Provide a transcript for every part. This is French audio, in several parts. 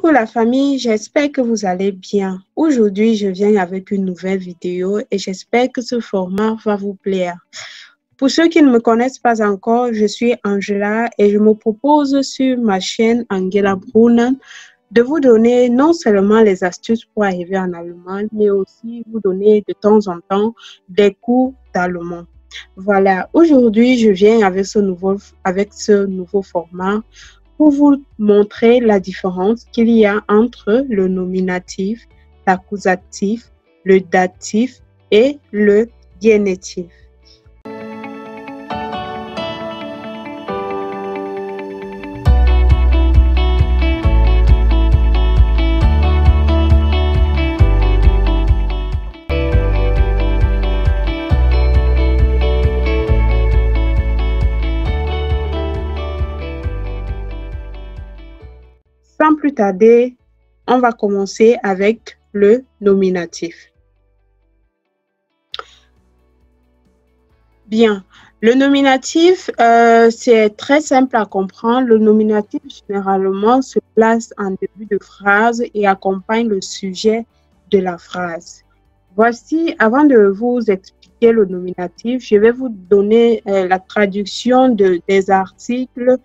Pour la famille, j'espère que vous allez bien. Aujourd'hui, je viens avec une nouvelle vidéo et j'espère que ce format va vous plaire. Pour ceux qui ne me connaissent pas encore, je suis Angela et je me propose sur ma chaîne Angela Brunnen de vous donner non seulement les astuces pour arriver en allemand, mais aussi vous donner de temps en temps des cours d'allemand. Voilà, aujourd'hui, je viens avec ce nouveau format pour vous montrer la différence qu'il y a entre le nominatif, l'accusatif, le datif et le génitif. Sans plus tarder, on va commencer avec le nominatif. Bien, le nominatif, c'est très simple à comprendre. Le nominatif, généralement, se place en début de phrase et accompagne le sujet de la phrase. Voici, avant de vous expliquer le nominatif, je vais vous donner la traduction des articles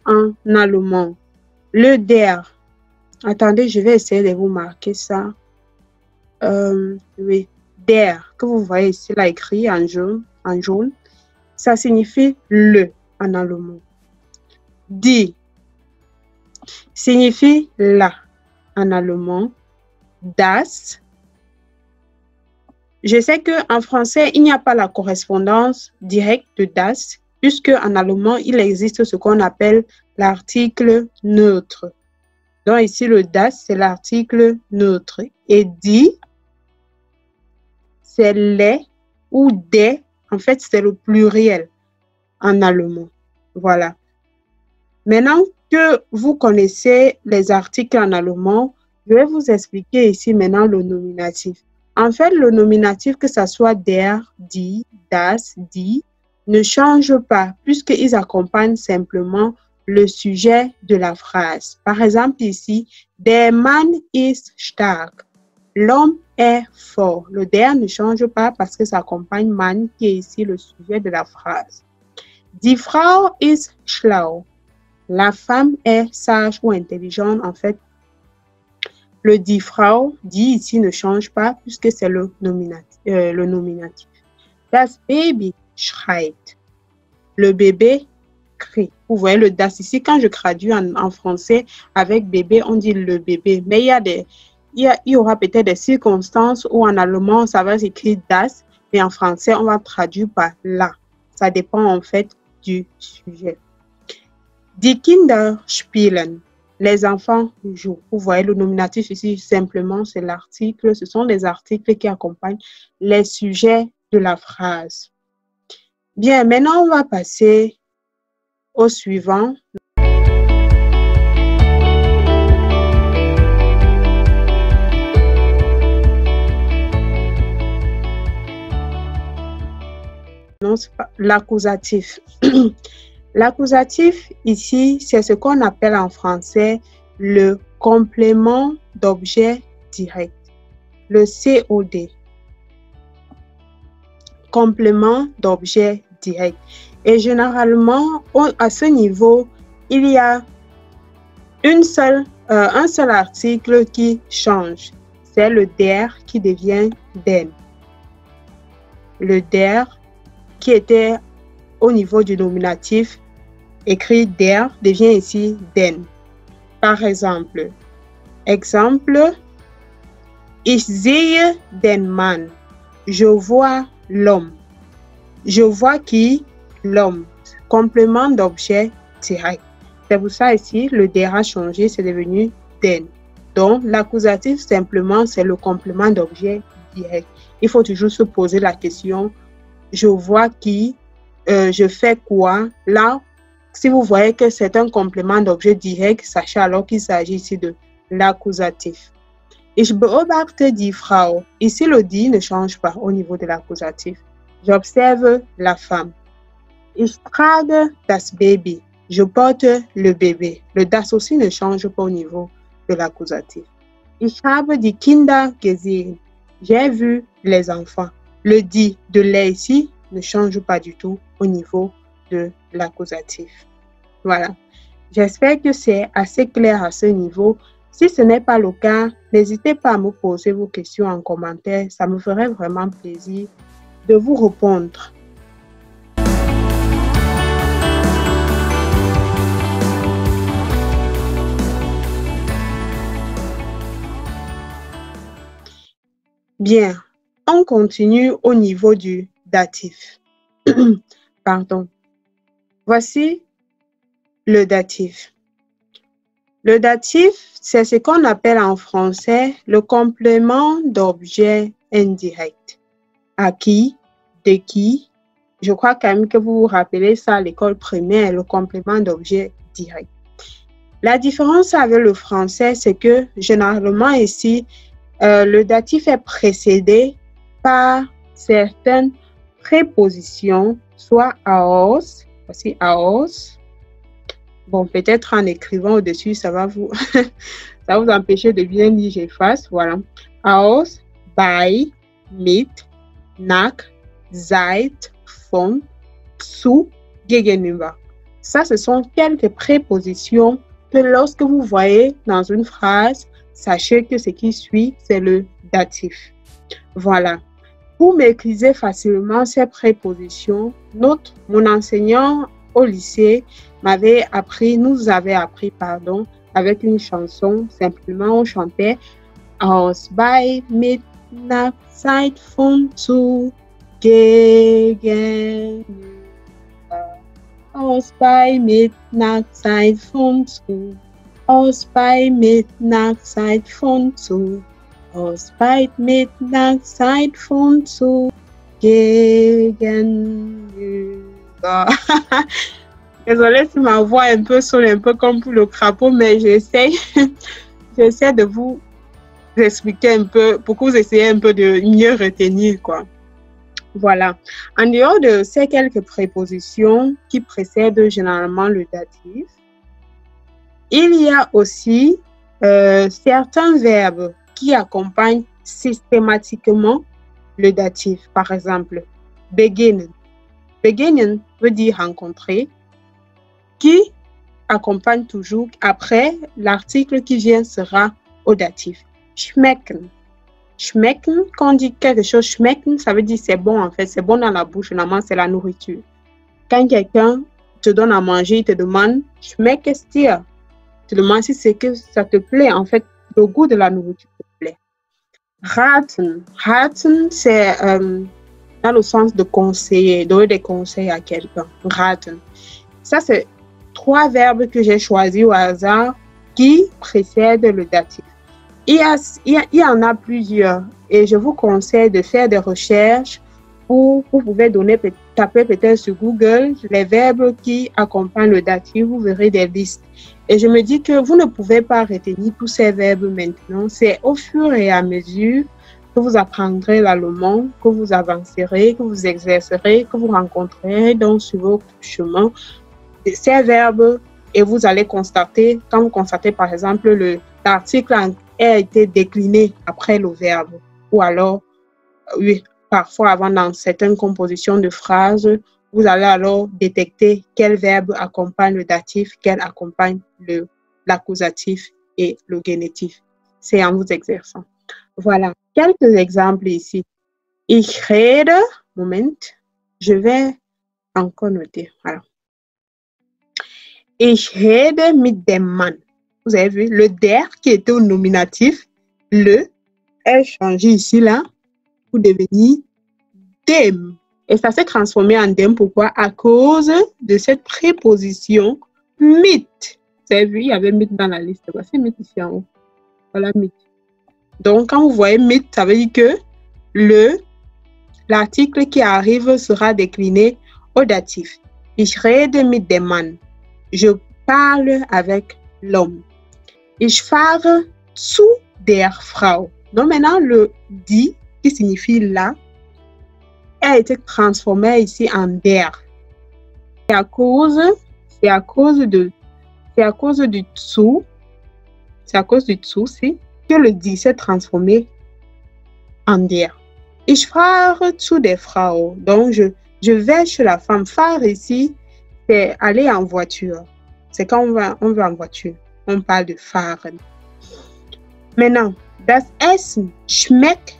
en allemand. Le der. Attendez, je vais essayer de vous marquer ça. Oui, der, que vous voyez ici, là écrit en jaune, ça signifie le en allemand. Die signifie la en allemand. Das. Je sais qu'en français, il n'y a pas la correspondance directe de das, puisque en allemand, il existe ce qu'on appelle l'article neutre. Donc ici, le das, c'est l'article neutre. Et die, c'est les ou des. En fait, c'est le pluriel en allemand. Voilà. Maintenant que vous connaissez les articles en allemand, je vais vous expliquer ici maintenant le nominatif. En fait, le nominatif, que ce soit der, die, das, die, ne change pas puisqu'ils accompagnent simplement le sujet de la phrase. Par exemple, ici, der Mann ist stark. L'homme est fort. Le der ne change pas parce que ça accompagne Mann, qui est ici le sujet de la phrase. Die Frau ist schlau. La femme est sage ou intelligente. En fait, le die Frau, die ici ne change pas puisque c'est le nominatif. Das Baby schreit. Le bébé crie. Vous voyez le das ici. Quand je traduis en français avec bébé, on dit le bébé. Mais il y aura peut-être des circonstances où en allemand, ça va s'écrire das, mais en français, on va traduire par la. Ça dépend en fait du sujet. Die Kinder spielen. Les enfants jouent. Vous voyez le nominatif ici, simplement, c'est l'article. Ce sont les articles qui accompagnent les sujets de la phrase. Bien, maintenant, on va passer au suivant. Non, c'est pas l'accusatif. L'accusatif, ici, c'est ce qu'on appelle en français le complément d'objet direct, le COD. Complément d'objet direct. Et généralement, à ce niveau, il y a un seul article qui change. C'est le der qui devient den. Le der qui était au niveau du nominatif, écrit der, devient ici den. Par exemple, ich sehe den Mann. Je vois l'homme. Je vois qui? L'homme. Complément d'objet direct. C'est pour ça ici, le der a changé, c'est devenu den. Donc, l'accusatif, simplement, c'est le complément d'objet direct. Il faut toujours se poser la question, je vois qui, je fais quoi? Là, si vous voyez que c'est un complément d'objet direct, sachez alors qu'il s'agit ici de l'accusatif. Ich beobachte die Frau. Ici, le die ne change pas au niveau de l'accusatif. J'observe la femme. Ich trage das Baby. Je porte le bébé. Le das aussi ne change pas au niveau de l'accusatif. Ich habe die Kinder gesehen. J'ai vu les enfants. Le die de les ici ne change pas du tout au niveau de l'accusatif. Voilà. J'espère que c'est assez clair à ce niveau. Si ce n'est pas le cas, n'hésitez pas à me poser vos questions en commentaire. Ça me ferait vraiment plaisir de vous répondre. Bien, on continue au niveau du datif. Pardon. Voici le datif. Le datif, c'est ce qu'on appelle en français le complément d'objet indirect. À qui, de qui. Je crois quand même que vous vous rappelez ça à l'école primaire, le complément d'objet direct. La différence avec le français, c'est que généralement ici, le datif est précédé par certaines prépositions, soit aus, voici aus. Bon, peut-être en écrivant au-dessus, ça va vous empêcher de bien lire, j'efface, voilà. Aus, bei, mit, nach, seit, von, zu, gegenüber. Ça, ce sont quelques prépositions que lorsque vous voyez dans une phrase, sachez que ce qui suit, c'est le datif. Voilà. Pour maîtriser facilement ces prépositions, mon enseignant au lycée nous avait appris, avec une chanson. Simplement, on chantait Aus, bei, mit, nach, seit, von, zu, gegenüber. Aus, bei, mit, nach, seit, von, zu. Aus, bei, mit, nach, seit, von, zu. Aus, bei, mit, nach, seit, von, zu. Gegenüber. Désolée si ma voix sonne un peu comme pour le crapaud, mais j'essaie de vous expliquer un peu pour que vous essayiez un peu de mieux retenir, quoi. Voilà. En dehors de ces quelques prépositions qui précèdent généralement le datif, il y a aussi certains verbes qui accompagnent systématiquement le datif. Par exemple, beginnen. Beginnen veut dire rencontrer, qui accompagne toujours après l'article qui vient sera au datif. Schmecken. Schmecken, quand on dit quelque chose, schmecken, ça veut dire c'est bon en fait, c'est bon dans la bouche, finalement c'est la nourriture. Quand quelqu'un te donne à manger, il te demande schmeckt es dir? Tu te demandes si c'est que ça te plaît, en fait, le goût de la nourriture te plaît. Raten. Raten, c'est dans le sens de conseiller, donner des conseils à quelqu'un. Raten. Ça, c'est 3 verbes que j'ai choisis au hasard qui précèdent le datif. Il y en a plusieurs et je vous conseille de faire des recherches où vous pouvez taper peut-être sur Google les verbes qui accompagnent le datif, vous verrez des listes. Et je me dis que vous ne pouvez pas retenir tous ces verbes maintenant. C'est au fur et à mesure que vous apprendrez l'allemand, que vous avancerez, que vous exercerez, que vous rencontrerez donc sur votre chemin ces verbes et vous allez constater, quand vous constatez par exemple l'article a été décliné après le verbe ou alors, oui, parfois avant dans certaines compositions de phrases, vous allez alors détecter quel verbe accompagne le datif, quel accompagne l'accusatif et le génitif. C'est en vous exerçant. Voilà, quelques exemples ici. Ich rede, Moment, je vais encore noter. Voilà. Ich rede mit dem Mann. Vous avez vu, le der qui était au nominatif, le est changé ici, là, pour devenir dem. Et ça s'est transformé en dem. Pourquoi? À cause de cette préposition mit. Vous avez vu, il y avait mit dans la liste. Voici mit ici en haut. Voilà mit. Donc, quand vous voyez mit, ça veut dire que l'article qui arrive sera décliné au datif. Ich rede mit dem Mann. Je parle avec l'homme. Ich fahre zu der Frau. Donc maintenant, le die, qui signifie là, a été transformé ici en der. C'est à cause du zu c'est à cause du Zusi que le die s'est transformé en der. Ich fahre zu der Frau. Donc, je vais chez la femme. Fahre ici, c'est aller en voiture. C'est quand on va en voiture. On parle de fahren. Maintenant, das Essen schmeckt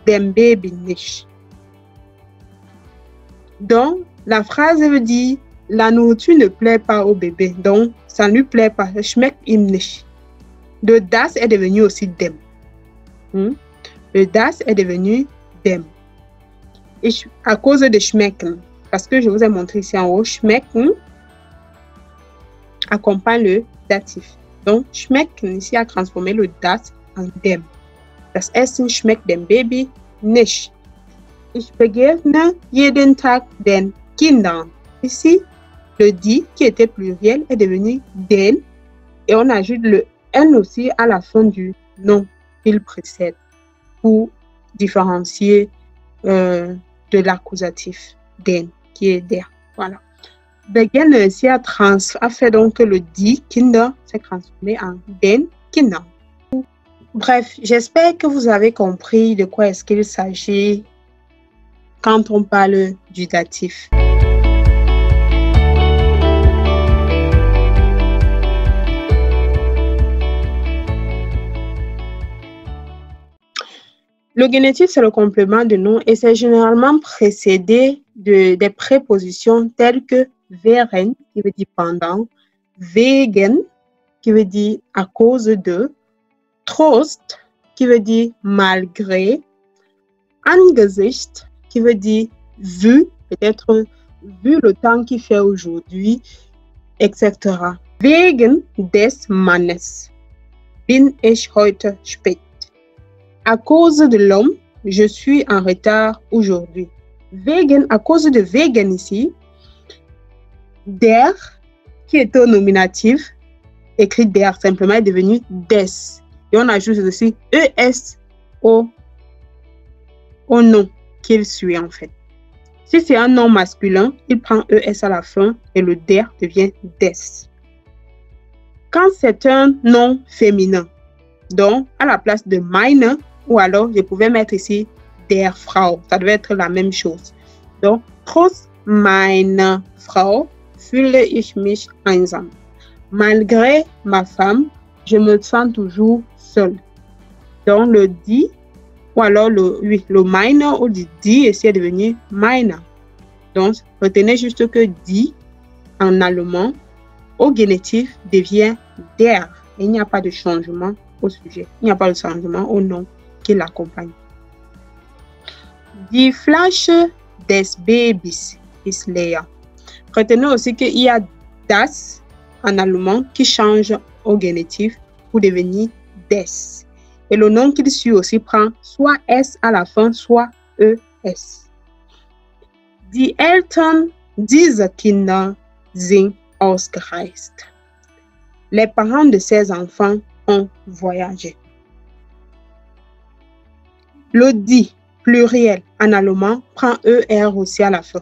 dem Baby nicht. Donc, la phrase veut dire la nourriture ne plaît pas au bébé. Donc, ça ne lui plaît pas. Schmeckt ihm nicht. Le das est devenu aussi dem. Le das est devenu dem. Et à cause de schmecken, parce que je vous ai montré ici en haut, schmecken accompagne le datif. Donc, schmecken ici a transformé le das en dem. Das Essen schmeckt dem Baby nicht. Ich begegne jeden Tag den Kindern. Ici, le die qui était pluriel est devenu den et on ajoute le n aussi à la fin du nom qu'il précède pour différencier de l'accusatif den qui est der. Voilà. Begin ici a fait donc que le die Kinder s'est transformé en den Kinder. Bref, j'espère que vous avez compris de quoi est-ce qu'il s'agit quand on parle du datif. Le génitif, c'est le complément de nom et c'est généralement précédé des prépositions telles que während, qui veut dire pendant, wegen, qui veut dire à cause de, Trost, qui veut dire malgré, Angesicht, qui veut dire vu, peut-être vu le temps qu'il fait aujourd'hui, etc. Wegen des Mannes bin ich heute spät. À cause de l'homme, je suis en retard aujourd'hui. Wegen, à cause de wegen ici, der, qui est au nominatif, écrit der simplement, est devenu des. Et on ajoute aussi ES au nom qu'il suit en fait. Si c'est un nom masculin, il prend ES à la fin et le der devient des. Quand c'est un nom féminin, donc à la place de meine, ou alors je pouvais mettre ici der Frau, ça devait être la même chose. Donc, trotz meiner Frau fühle ich mich einsam. Malgré ma femme, je me sens toujours seule. Donc, le die, ou alors le meine ou le die, ici est devenu meine. Donc, retenez juste que die, en allemand, au génitif, devient der. Il n'y a pas de changement au sujet. Il n'y a pas de changement au nom qui l'accompagne. Die Flasche des Babys ist leer. Retenez aussi qu'il y a das en allemand qui change au génitif pour devenir des. Et le nom qu'il suit aussi prend soit S à la fin, soit ES. Die Eltern dieser Kinder sind ausgereist. Les parents de ces enfants ont voyagé. Le die pluriel en allemand prend ER aussi à la fin.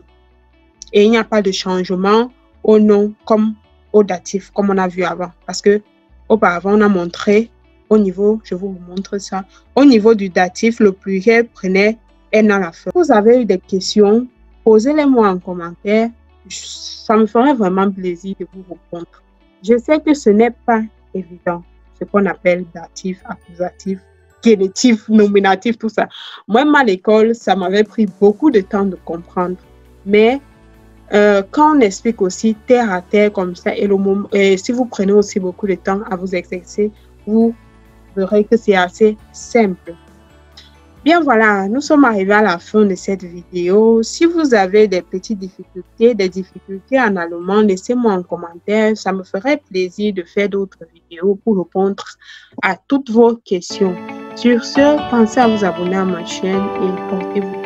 Et il n'y a pas de changement au nom comme au datif, comme on a vu avant. Parce que auparavant, on a montré au niveau, je vous montre ça, au niveau du datif, le pluriel prenait N à la fin. Si vous avez eu des questions, posez-les-moi en commentaire. Ça me ferait vraiment plaisir de vous répondre. Je sais que ce n'est pas évident, ce qu'on appelle datif, accusatif, génitif, nominatif, tout ça. Moi-même à l'école, ça m'avait pris beaucoup de temps de comprendre. Mais quand on explique aussi terre à terre comme ça, et si vous prenez aussi beaucoup de temps à vous exercer, vous verrez que c'est assez simple. Bien voilà, nous sommes arrivés à la fin de cette vidéo. Si vous avez des petites difficultés, des difficultés en allemand, laissez-moi un commentaire. Ça me ferait plaisir de faire d'autres vidéos pour répondre à toutes vos questions. Sur ce, pensez à vous abonner à ma chaîne et portez-vous